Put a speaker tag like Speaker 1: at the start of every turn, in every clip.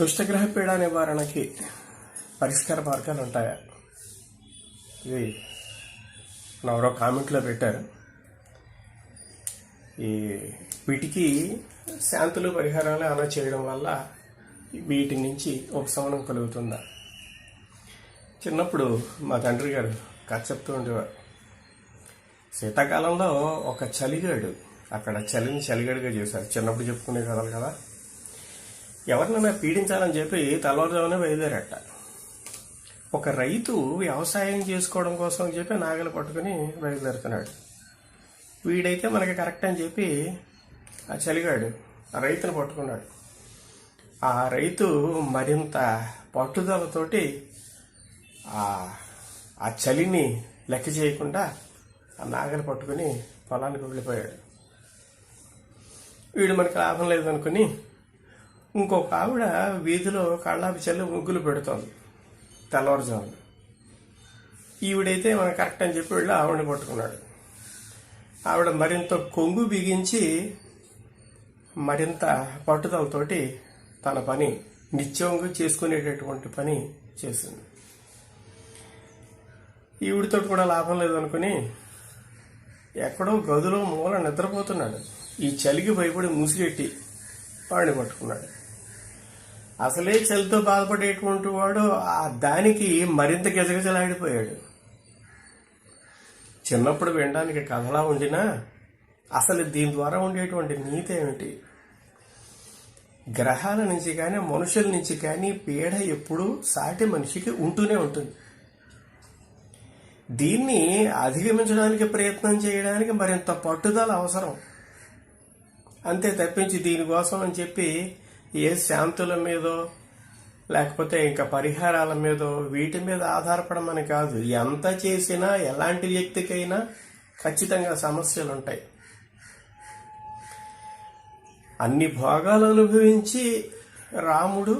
Speaker 1: దుష్టగ్రహ పీడ నివారణకి పరిష్కార మార్గాలు ఉంటాయా? ఇది ఎవరో కామెంట్లో పెట్టారు. వీటికి శాంతులు పరిహారాలు అలా చేయడం వల్ల వీటి నుంచి ఉపశమనం కలుగుతుందా? చిన్నప్పుడు మా తండ్రి గారు కథ చెప్తూ ఉండేవారు. శీతాకాలంలో ఒక చలిగాడు, అక్కడ చలిని చలిగాడుగా చేశారు. చిన్నప్పుడు చెప్పుకునే కథలు కదా. ఎవరినైనా పీడించాలని చెప్పి తెల్లవారుజామునే బయలుదేరట. ఒక రైతు వ్యవసాయం చేసుకోవడం కోసం అని చెప్పి నాగలి పట్టుకుని బయలుదేరుతున్నాడు. వీడైతే మనకి కరెక్ట్ అని చెప్పి ఆ చలిగాడు ఆ రైతును పట్టుకున్నాడు. ఆ రైతు మరింత పట్టుదలతోటి ఆ చలిని లెక్క చేయకుండా ఆ నాగలి పట్టుకుని పొలానికి వెళ్ళిపోయాడు. వీడు మనకి లాభం లేదనుకుని ఇంకొక ఆవిడ వీధిలో కళ్ళాపి చల్లి ముగ్గులు పెడుతోంది తెల్లవారుజామున. ఈవిడైతే మనకు కరెక్ట్ అని చెప్పి వెళ్ళి ఆవిడని పట్టుకున్నాడు. ఆవిడ మరింత కొంగు బిగించి మరింత పట్టుదలతోటి తన పని నిత్యంగా చేసుకునేటటువంటి పని చేసింది. ఈవిడితో కూడా లాభం లేదనుకుని ఎక్కడో గదిలో మూల నిద్రపోతున్నాడు. ఈ చలికి భయపడి ముసిగెట్టి వాడిని పట్టుకున్నాడు. అసలే చలితో బాధపడేటువంటి వాడు దానికి మరింత గజగజలాడిపోయాడు. చిన్నప్పుడు వినడానికి కథలా ఉండినా అసలు దీని ద్వారా ఉండేటువంటి నీతి ఏమిటి? గ్రహాల నుంచి కానీ మనుషుల నుంచి కానీ పీడ ఎప్పుడూ సాటి మనిషికి ఉంటూనే ఉంటుంది. దీన్ని అధిగమించడానికి ప్రయత్నం చేయడానికి మరింత పట్టుదల అవసరం. అంతే తప్పించి దీనికోసం అని చెప్పి ఏ శాంతుల మీదో లేకపోతే ఇంకా పరిహారాల మీదో వీటి మీద ఆధారపడమని కాదు. ఎంత చేసినా ఎలాంటి వ్యక్తికైనా ఖచ్చితంగా సమస్యలు ఉంటాయి. అన్ని భోగాలు అనుభవించి రాముడు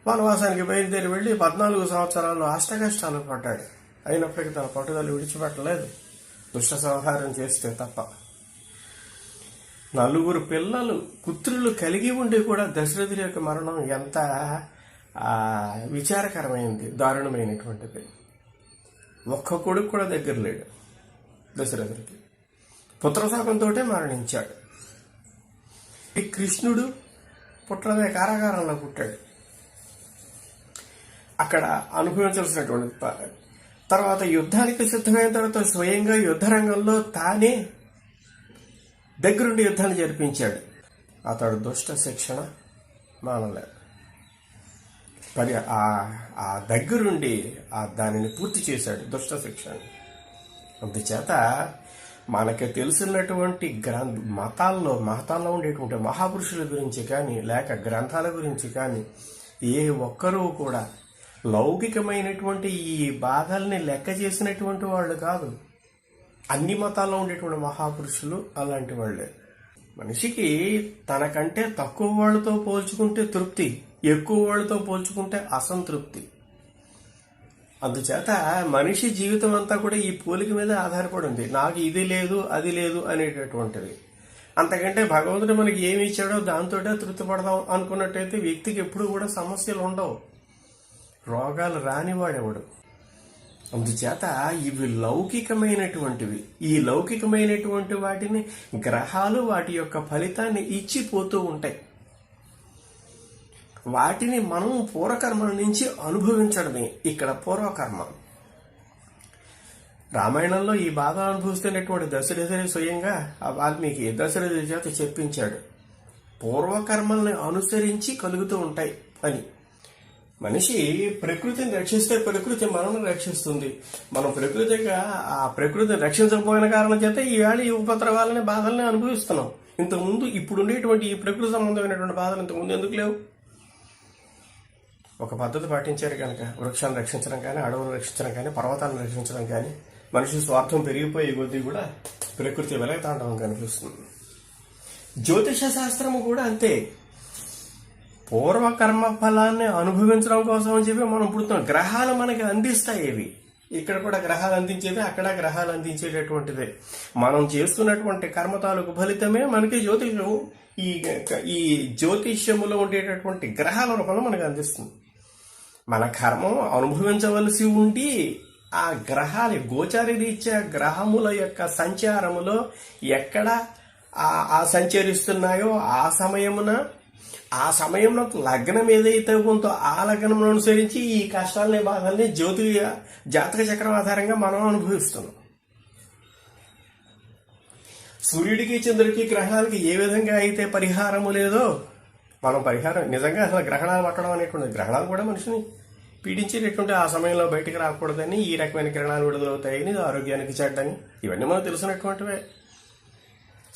Speaker 1: వనవాసానికి బయలుదేరి వెళ్ళి 14 సంవత్సరాలు అష్టకష్టాలు పడ్డాడు. అయినప్పటికీ తన పట్టుదల విడిచిపెట్టలేదు, దుష్ట సంహారం చేస్తే తప్ప. 4 పిల్లలు పుత్రులు కలిగి ఉండి కూడా దశరథుడి యొక్క మరణం ఎంత విచారకరమైంది, దారుణమైనటువంటిది. ఒక్క కొడుకు కూడా దగ్గర లేడు దశరథుడికి. పుత్రశాపంతో మరణించాడు. ఈ కృష్ణుడు పుట్టడమే కారాగారంలో పుట్టాడు. అక్కడ అనుభవించాల్సినటువంటి తర్వాత యుద్ధానికి సిద్ధమైన తర్వాత స్వయంగా యుద్ధ రంగంలో తానే దగ్గరుండి యుద్ధాన్ని జరిపించాడు. అతడు దుష్ట శిక్షణ మానలేదు. మరి ఆ దగ్గరుండి దానిని పూర్తి చేశాడు, దుష్ట శిక్షణ. అందుచేత మనకి తెలిసినటువంటి మతాల్లో ఉండేటువంటి మహాపురుషుల గురించి కానీ లేక గ్రంథాల గురించి కానీ ఏ ఒక్కరూ కూడా లౌకికమైనటువంటి ఈ బాధల్ని లెక్క చేసినటువంటి వాళ్ళు కాదు. అన్ని మతాల్లో ఉండేటువంటి మహాపురుషులు అలాంటి వాళ్ళే. మనిషికి తనకంటే తక్కువ వాళ్ళతో పోల్చుకుంటే తృప్తి, ఎక్కువ వాళ్ళతో పోల్చుకుంటే అసంతృప్తి. అందుచేత మనిషి జీవితం అంతా కూడా ఈ పోలిక మీద ఆధారపడి ఉంది. నాకు ఇది లేదు అది లేదు అనేటటువంటిది. అంతకంటే భగవంతుడు మనకి ఏమి ఇచ్చాడో దాంతో తృప్తి పడదాం అనుకున్నట్టయితే వ్యక్తికి ఎప్పుడు కూడా సమస్యలు ఉండవు, రోగాలు రానివాడెవడు. అందుచేత ఇవి లౌకికమైనటువంటివి. ఈ లౌకికమైనటువంటి వాటిని గ్రహాలు వాటి యొక్క ఫలితాన్ని ఇచ్చిపోతూ ఉంటాయి. వాటిని మనం పూర్వకర్మల నుంచి అనుభవించడమే ఇక్కడ పూర్వకర్మ. రామాయణంలో ఈ బాధ అనుభవిస్తున్నటువంటి దశరథుడు స్వయంగా వాల్మీకి దశరథుడి చేత చెప్పించాడు. పూర్వకర్మల్ని అనుసరించి కలుగుతూ ఉంటాయి అని. మనిషి ప్రకృతిని రక్షిస్తే ప్రకృతి మనల్ని రక్షిస్తుంది. మనం ఆ ప్రకృతిని రక్షించకపోయిన కారణం చేత ఈవేళ ఈ ఉపద్రవాలని బాధల్ని అనుభవిస్తున్నాం. ఇంతకుముందు ఇప్పుడు ఉండేటువంటి ఈ ప్రకృతి సంబంధమైనటువంటి బాధలు ఇంతకుముందు ఎందుకు లేవు? ఒక పద్ధతి పాటించారు కనుక వృక్షాలను రక్షించడం కానీ, అడవులను రక్షించడం కానీ, పర్వతాలను రక్షించడం కానీ, మనిషి స్వార్థం పెరిగిపోయే కొద్దీ కూడా ప్రకృతి వెలగతాండవం కనిపిస్తుంది. జ్యోతిష శాస్త్రము కూడా అంతే. పూర్వకర్మ ఫలాన్ని అనుభవించడం కోసం అని చెప్పి మనం పుడుతున్నాం. గ్రహాలు మనకి అందిస్తాయి. ఇవి ఇక్కడ కూడా గ్రహాలు అందించేది, అక్కడ గ్రహాలు అందించేటటువంటిదే. మనం చేస్తున్నటువంటి కర్మ తాలూకు ఫలితమే మనకి జ్యోతిషం ఈ ఈ జ్యోతిష్యములో ఉండేటటువంటి గ్రహాల రూపంలో మనకు అందిస్తుంది. మన కర్మం అనుభవించవలసి ఉండి ఆ గ్రహాల గోచార రీత్యా గ్రహముల యొక్క సంచారములో ఎక్కడ ఆ సంచరిస్తున్నాయో ఆ సమయంలో లగ్నం ఏదైతే ఉందో ఆ లగ్నం అనుసరించి ఈ కష్టాలని బాధల్ని జాతక చక్రం ఆధారంగా మనం అనుభవిస్తున్నాం. సూర్యుడికి చంద్రుడికి గ్రహణాలకి ఏ విధంగా అయితే పరిహారము లేదో మనం పరిహారం నిజంగా అసలు గ్రహణాలు పట్టడం అనేటువంటి గ్రహణాలు కూడా మనిషిని పీడించేటటువంటి ఆ సమయంలో బయటికి రాకూడదని, ఈ రకమైన గ్రహణాలు విడుదలవుతాయని, ఆరోగ్యానికి చెడ్డని, ఇవన్నీ మనం తెలిసినటువంటివే.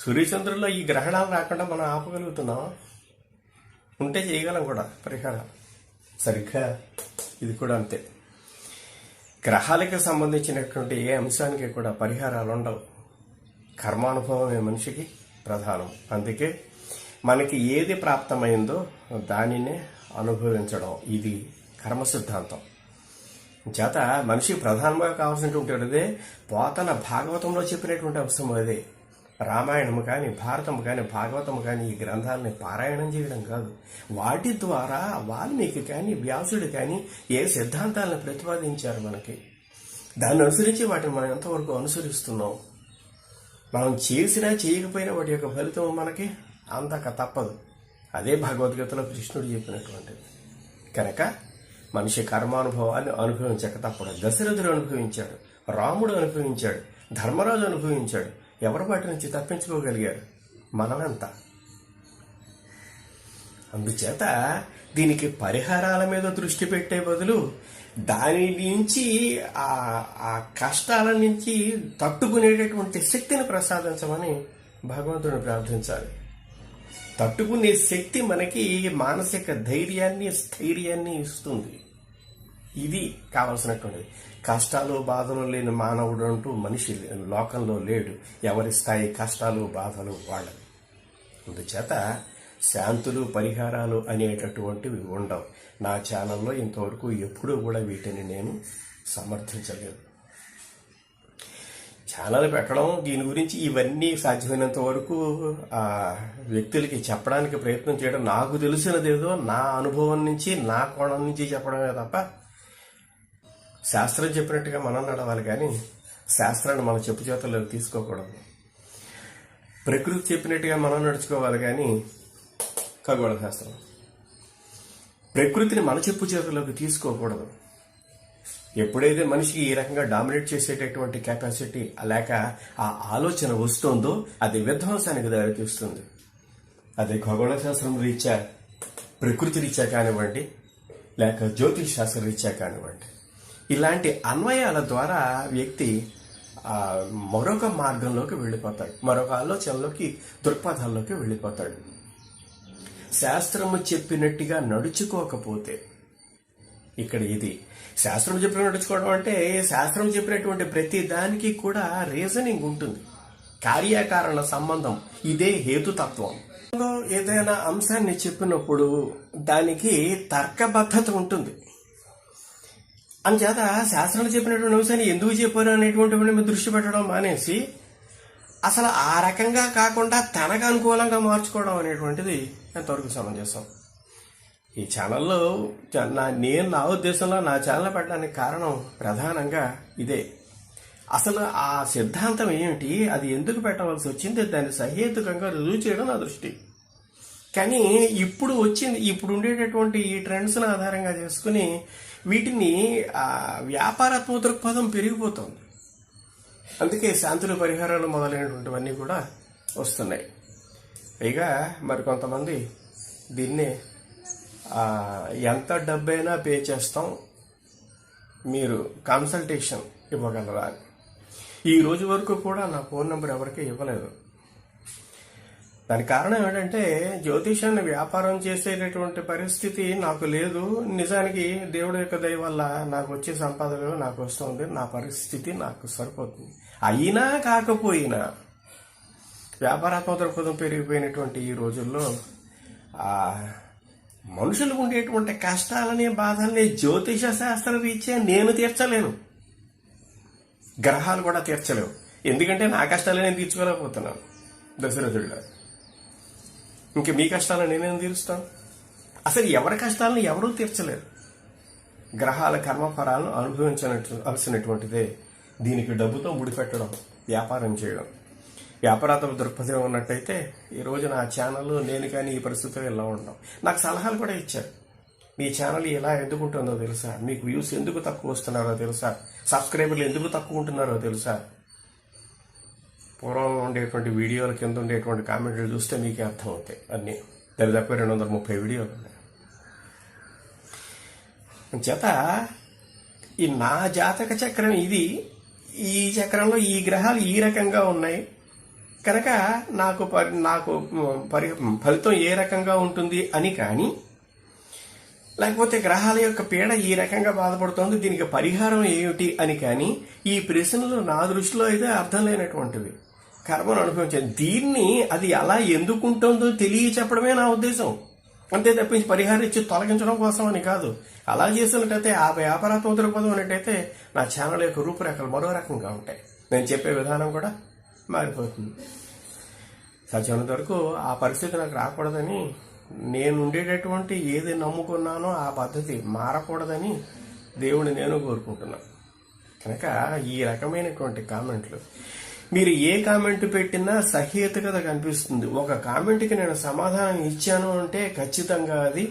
Speaker 1: సూర్యచంద్రుల్లో ఈ గ్రహణాలు రాకుండా మనం ఆపగలుగుతున్నాం, ఉంటే చేయగలం కూడా పరిహారం. సరిగ్గా ఇది కూడా అంతే. గ్రహాలకి సంబంధించినటువంటి ఏ అంశానికి కూడా పరిహారాలు ఉండవు. కర్మానుభవమే మనిషికి ప్రధానం. అందుకే మనకి ఏది ప్రాప్తమైందో దానినే అనుభవించడం, ఇది కర్మ సిద్ధాంతం. చేత మనిషికి ప్రధానంగా కావాల్సినటువంటిదే పోతన భాగవతంలో చెప్పినటువంటి అంశం అదే. రామాయణము కానీ, భారతము కానీ, భాగవతము కానీ ఈ గ్రంథాలని పారాయణం చేయడం కాదు, వాటి ద్వారా వాల్మీకి కానీ, వ్యాసుడు కానీ ఏ సిద్ధాంతాలను ప్రతిపాదించారు మనకి, దాన్ని అనుసరించి వాటిని మనం ఎంతవరకు అనుసరిస్తున్నాం. మనం చేసినా చేయకపోయినా వాటి యొక్క ఫలితం మనకి అంతక తప్పదు. అదే భగవద్గీతలో కృష్ణుడు చెప్పినటువంటిది. కనుక మనిషి కర్మానుభవాన్ని అనుభవించక తప్పదు. దశరథుడు అనుభవించాడు, రాముడు అనుభవించాడు, ధర్మరాజు అనుభవించాడు. ఎవరి వాటి నుంచి తప్పించుకోగలిగారు? మనమంతా. అందుచేత దీనికి పరిహారాల మీద దృష్టి పెట్టే బదులు దాని నుంచి ఆ కష్టాల నుంచి తట్టుకునేటటువంటి శక్తిని ప్రసాదించమని భగవంతుడిని ప్రార్థించాలి. తట్టుకునే శక్తి మనకి మానసిక ధైర్యాన్ని, స్థైర్యాన్ని ఇస్తుంది. ఇది కావాల్సినటువంటిది. కష్టాలు బాధలు లేని మానవుడు అంటూ మనిషి లోకంలో లేడు. ఎవరి స్థాయి కష్టాలు బాధలు వాళ్ళవి. అందుచేత శాంతులు పరిహారాలు అనేటటువంటివి ఉండవు. నా ఛానల్లో ఇంతవరకు ఎప్పుడూ కూడా వీటిని నేను సమర్థించలేదు. ఛానల్ పెట్టడం, దీని గురించి ఇవన్నీ సాధ్యమైనంత వరకు వ్యక్తులకి చెప్పడానికి ప్రయత్నం చేయడం, నాకు తెలిసినదేదో నా అనుభవం నుంచి, నా కోణం నుంచి చెప్పడమే తప్ప శాస్త్రం చెప్పినట్టుగా మనం నడవాలి. కానీ శాస్త్రాన్ని మన చెప్పు చేతుల్లోకి తీసుకోకూడదు. ప్రకృతి చెప్పినట్టుగా మనం నడుచుకోవాలి. కానీ ఖగోళ శాస్త్రం ప్రకృతిని మన చెప్పు చేతుల్లోకి తీసుకోకూడదు. ఎప్పుడైతే మనిషికి ఈ రకంగా డామినేట్ చేసేటటువంటి కెపాసిటీ లేక ఆ ఆలోచన వస్తుందో అది విధ్వంసానికి దారితీస్తుంది. అదే ఖగోళ శాస్త్రం రీత్యా, ప్రకృతి రీత్యా కానివ్వండి, లేక జ్యోతిష్ శాస్త్ర రీత్యా కానివ్వండి, ఇలాంటి అన్వయాల ద్వారా వ్యక్తి మరొక మార్గంలోకి వెళ్ళిపోతాడు, మరొక ఆలోచనలోకి, దృక్పథాల్లోకి వెళ్ళిపోతాడు. శాస్త్రము చెప్పినట్టుగా నడుచుకోకపోతే, ఇక్కడ ఇది శాస్త్రం చెప్పిన నడుచుకోవడం అంటే శాస్త్రం చెప్పినటువంటి ప్రతి దానికి కూడా రీజనింగ్ ఉంటుంది, కార్యకారణ సంబంధం, ఇదే హేతుతత్వం. ఏదైనా అంశాన్ని చెప్పినప్పుడు దానికి తర్కబద్ధత ఉంటుంది. అందుచేత శాస్త్రంలో చెప్పినటువంటి అంశాన్ని ఎందుకు చెప్పారు అనేటువంటి మీద దృష్టి పెట్టడం మానేసి అసలు ఆ రకంగా కాకుండా తనకు అనుకూలంగా మార్చుకోవడం అనేటువంటిది ఎంతవరకు సమంజసం. ఈ ఛానల్లో నేను నా ఉద్దేశంలో నా ఛానల్ పెట్టడానికి కారణం ప్రధానంగా ఇదే. అసలు ఆ సిద్ధాంతం ఏమిటి, అది ఎందుకు పెట్టవలసి వచ్చింది, దాన్ని సహేతుకంగా రుజువు చేయడం నా దృష్టి. కానీ ఇప్పుడు ఉండేటటువంటి ఈ ట్రెండ్స్ని ఆధారంగా చేసుకుని వీటిని వ్యాపారాత్మక దృక్పథం పెరిగిపోతుంది. అందుకే శాంతుల పరిహారాలు మొదలైనటువంటివన్నీ కూడా వస్తున్నాయి. పైగా మరి కొంతమంది దీన్ని ఎంత డబ్బైనా పే చేస్తాం, మీరు కన్సల్టేషన్ ఇవ్వగలరా అని. ఈ రోజు వరకు కూడా నా ఫోన్ నెంబర్ ఎవరికీ ఇవ్వలేదు. దానికి కారణం ఏంటంటే జ్యోతిషాన్ని వ్యాపారం చేసేటటువంటి పరిస్థితి నాకు లేదు. నిజానికి దేవుడి యొక్క దయ వల్ల నాకు వచ్చే సంపాదన నాకు వస్తుంది, నా పరిస్థితి నాకు సరిపోతుంది. అయినా కాకపోయినా వ్యాపారాత్మక దృక్పథం పెరిగిపోయినటువంటి ఈ రోజుల్లో మనుషులకు ఉండేటువంటి కష్టాలని, బాధల్ని జ్యోతిష శాస్త్ర రీత్యా నేను తీర్చలేను. గ్రహాలు కూడా తీర్చలేవు. ఎందుకంటే నా కష్టాలు నేను తీర్చుకోలేకపోతున్నాను దశరథుడిలో. ఇంక మీ కష్టాలను నేనేం తీరుస్తాను? అసలు ఎవరి కష్టాలను ఎవరూ తీర్చలేరు. గ్రహాల కర్మఫలాలను అనుభవించాల్సినటువంటిదే. దీనికి డబ్బుతో ముడిపెట్టడం, వ్యాపారం చేయడం. వ్యాపారాత్మక దృక్పథం ఉన్నట్టయితే ఈరోజు నా ఛానల్ నేను కానీ ఈ పరిస్థితిలో ఇలా ఉండడం. నాకు సలహాలు కూడా ఇచ్చారు. మీ ఛానల్ ఎలా ఎందుకు ఉంటుందో తెలుసా, మీకు వ్యూస్ ఎందుకు తక్కువ వస్తున్నారో తెలుసా, సబ్స్క్రైబర్లు ఎందుకు తక్కువ ఉంటున్నారో తెలుసా. పూర్వం ఉండేటువంటి వీడియోల కింద ఉండేటువంటి కామెంట్లు చూస్తే మీకే అర్థమవుతాయి. అన్నీ దాదాపు 230 వీడియోలు ఉన్నాయి. చేత ఈ నా జాతక చక్రం ఇది. ఈ చక్రంలో ఈ గ్రహాలు ఈ రకంగా ఉన్నాయి కనుక నాకు ఫలితం ఏ రకంగా ఉంటుంది అని కానీ, లేకపోతే గ్రహాల యొక్క పీడ ఈ రకంగా బాధపడుతోంది, దీనికి పరిహారం ఏమిటి అని కానీ, ఈ ప్రశ్నలు నా దృష్టిలో అయితే అర్థం లేనటువంటివి. కర్మను అనుభవించాలి. దీన్ని అది ఎలా ఎందుకుంటుందో తెలియచెప్పడమే నా ఉద్దేశం. అంతే తప్పించి పరిహారం ఇచ్చి తొలగించడం కోసం అని కాదు. అలా చేసినట్టయితే ఆ వ్యాపారాత్మక దృక్పథం అన్నట్టయితే నా ఛానల్ యొక్క రూపురేఖలు మరో రకంగా ఉంటాయి. నేను చెప్పే విధానం కూడా మారిపోతుంది. సాధ్యమైనంత వరకు ఆ పరిస్థితి నాకు రాకూడదని, నేను ఉండేటటువంటి ఏది నమ్ముకున్నానో ఆ పద్ధతి మారకూడదని దేవుడిని నేను కోరుకుంటున్నాను. కనుక ఈ రకమైనటువంటి కామెంట్లు, మీరు ఏ కామెంట్ పెట్టినా సహేతుకత కనిపిస్తుంది. ఒక కామెంట్కి నేను సమాధానం ఇచ్చాను అంటే ఖచ్చితంగా అది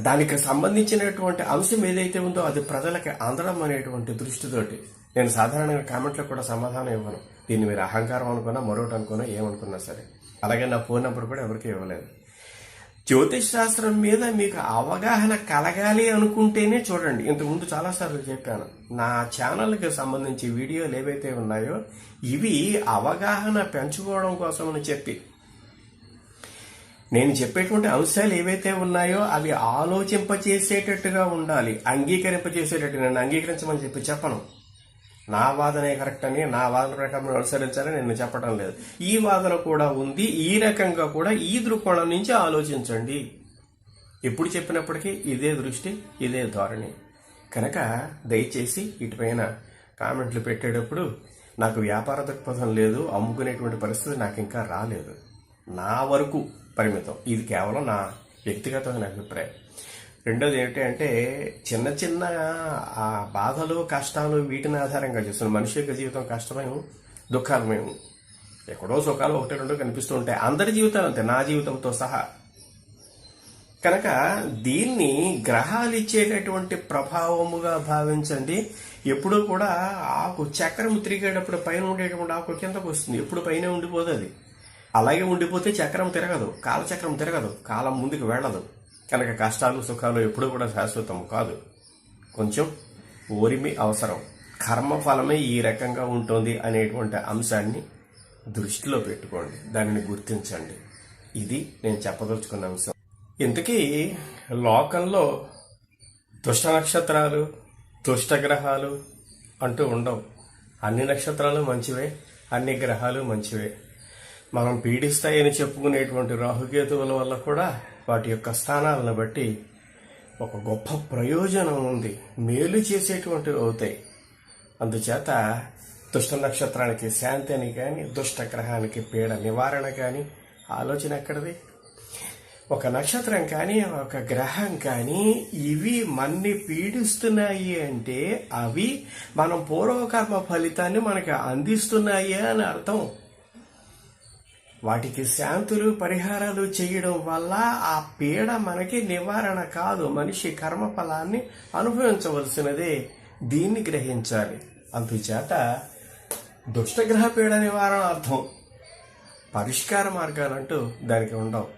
Speaker 1: దానికి సంబంధించినటువంటి అంశం ఏదైతే ఉందో అది ప్రజలకి అందడం అనేటువంటి దృష్టితోటి నేను సాధారణంగా కామెంట్లకు కూడా సమాధానం ఇవ్వను. దీన్ని మీరు అహంకారం అనుకున్నా, మరొకటి అనుకున్నా, ఏమనుకున్నా సరే. అలాగే నా ఫోన్ నెంబర్ కూడా ఎవరికి ఇవ్వలేదు. జ్యోతిష్ శాస్త్రం మీద మీకు అవగాహన కలగాలి అనుకుంటేనే చూడండి. ఇంతకుముందు చాలాసార్లు చెప్పాను, నా ఛానల్కి సంబంధించి వీడియోలు ఏవైతే ఉన్నాయో ఇవి అవగాహన పెంచుకోవడం కోసం అని చెప్పి, నేను చెప్పేటువంటి అంశాలు ఏవైతే ఉన్నాయో అవి ఆలోచింపచేసేటట్టుగా ఉండాలి, అంగీకరింపచేసేటట్టు. నేను అంగీకరించమని చెప్పను. నా వాదనే కరెక్ట్ అని, నా వాదన ప్రకారం అనుసరించాలని నేను చెప్పడం లేదు. ఈ వాదన కూడా ఉంది, ఈ రకంగా కూడా ఈ దృక్కోణం నుంచి ఆలోచించండి. ఎప్పుడు చెప్పినప్పటికీ ఇదే దృష్టి, ఇదే ధోరణి. కనుక దయచేసి ఇటుపైన కామెంట్లు పెట్టేటప్పుడు నాకు వ్యాపార దృక్పథం లేదు, అమ్ముకునేటువంటి పరిస్థితి నాకు ఇంకా రాలేదు, నా వరకు పరిమితం. ఇది కేవలం నా వ్యక్తిగతమైన అభిప్రాయం. రెండోది ఏమిటి అంటే, చిన్న చిన్న ఆ బాధలు, కష్టాలు వీటిని ఆధారంగా చేస్తున్నాం. మనిషి యొక్క జీవితం కష్టమేమో, దుఃఖాలమేమో, ఎక్కడో సుఖాలు ఒకటి రెండో కనిపిస్తూ ఉంటాయి. అందరి జీవితాలు అంతే, నా జీవితంతో సహా. కనుక దీన్ని గ్రహాలు ఇచ్చేటటువంటి ప్రభావముగా భావించండి. ఎప్పుడూ కూడా ఆకు చక్రం తిరిగేటప్పుడు పైన ఉండేటువంటి ఆకు కిందకు వస్తుంది, ఎప్పుడు పైన ఉండిపోదు. అది అలాగే ఉండిపోతే చక్రం తిరగదు, కాలచక్రం తిరగదు, కాలం ముందుకు వెళ్ళదు. కనుక కష్టాలు, సుఖాలు ఎప్పుడూ కూడా శాశ్వతం కాదు. కొంచెం ఓరిమి అవసరం. కర్మఫలమే ఈ రకంగా ఉంటుంది అనేటువంటి అంశాన్ని దృష్టిలో పెట్టుకోండి, దానిని గుర్తించండి. ఇది నేను చెప్పదలుచుకున్న అంశం. ఇంతకీ లోకంలో దుష్ట నక్షత్రాలు, దుష్ట గ్రహాలు అంటూ ఉండవు. అన్ని నక్షత్రాలు మంచివే, అన్ని గ్రహాలు మంచివే. మనం పీడిస్తాయని చెప్పుకునేటువంటి రాహుకేతువుల వల్ల కూడా వాటి యొక్క స్థానాలను బట్టి ఒక గొప్ప ప్రయోజనం ఉంది, మేలు చేసేటువంటివి అవుతాయి. అందుచేత దుష్ట నక్షత్రానికి శాంతి అని కానీ, దుష్ట గ్రహానికి పీడ నివారణ కానీ ఆలోచన ఎక్కడిది? ఒక నక్షత్రం కానీ, ఒక గ్రహం కానీ ఇవి మన్ని పీడిస్తున్నాయి అంటే అవి మనం పూర్వకర్మ ఫలితాన్ని మనకి అందిస్తున్నాయి అని అర్థం. వాటికి శాంతులు, పరిహారాలు చేయడం వల్ల ఆ పీడ మనకి నివారణ కాదు, మనిషి కర్మఫలాన్ని అనుభవించవలసినదే. దీన్ని గ్రహించాలి. అందుచేత దుష్టగ్రహ పీడ నివారణ అర్థం, పరిష్కార మార్గాలంటూ దానికి ఉండవు.